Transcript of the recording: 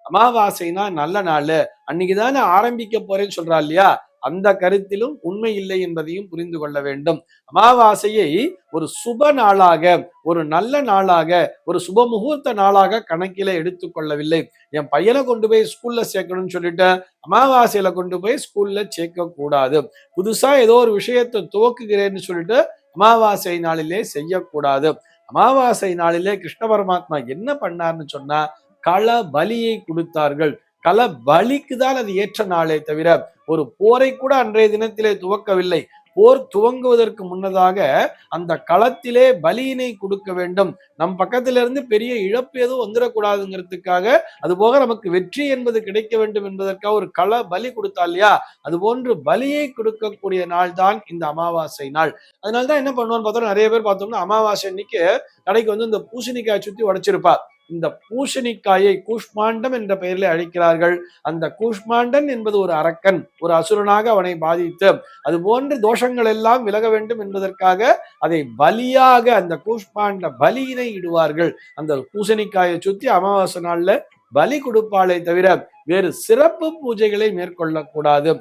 அமாவாசைனா நல்ல நாள், அன்னைக்குதானே ஆரம்பிக்க போறேன்னு சொல்றா இல்லையா, அந்த கருத்திலும் உண்மை இல்லை என்பதையும் புரிந்து கொள்ள வேண்டும். அமாவாசையை ஒரு சுப நாளாக, ஒரு நல்ல நாளாக, ஒரு சுப முகூர்த்த நாளாக கணக்கில எடுத்துக்கொள்ளவில்லை. என் பையனை கொண்டு போய் ஸ்கூல்ல சேர்க்கணும்னு சொல்லிட்டு அமாவாசையில கொண்டு போய் ஸ்கூல்ல சேர்க்க கூடாது. புதுசா ஏதோ ஒரு விஷயத்தை துவக்குகிறேன்னு சொல்லிட்டு அமாவாசை நாளிலே செய்யக்கூடாது. அமாவாசை நாளிலே கிருஷ்ண பரமாத்மா என்ன பண்ணார்னு சொன்னா, கள பலியை கொடுத்தார்கள். கள பலிக்கு தான் அது ஏற்ற நாளே தவிர ஒரு போரை கூட அன்றைய தினத்திலே துவக்கவில்லை. போர் துவங்குவதற்கு முன்னதாக அந்த களத்திலே பலியினை கொடுக்க வேண்டும். நம் பக்கத்தில இருந்து பெரிய இழப்பு எதுவும் வந்துடக்கூடாதுங்கிறதுக்காக, அது போக நமக்கு வெற்றி என்பது கிடைக்க வேண்டும் என்பதற்காக ஒரு கள பலி கொடுத்தா இல்லையா, அது போன்று பலியை கொடுக்கக்கூடிய நாள் தான் இந்த அமாவாசை நாள். அதனாலதான் என்ன பண்ணுவோம்னு பார்த்தோம்னா, நிறைய பேர் பார்த்தோம்னா அமாவாசை அன்னைக்கு கடைக்கு வந்து இந்த பூசணிக்காய் சுத்தி உடைச்சிருப்பா. இந்த பூசணிக்காயை கூஷ்மாண்டம் என்ற பெயரில் அழைக்கிறார்கள். அந்த கூஷ்மாண்டன் என்பது ஒரு அரக்கன், ஒரு அசுரனாக அவனை பாதித்து, அது போன்ற தோஷங்கள் எல்லாம் விலக வேண்டும் என்பதற்காக அதை பலியாக அந்த கூஷ்மாண்ட பலியினை இடுவார்கள். அந்த பூசணிக்காயை சுத்தி அமாவாசை நாள்ல பலி கொடுப்பாளே தவிர வேறு சிறப்பு பூஜைகளை மேற்கொள்ளக்கூடாது.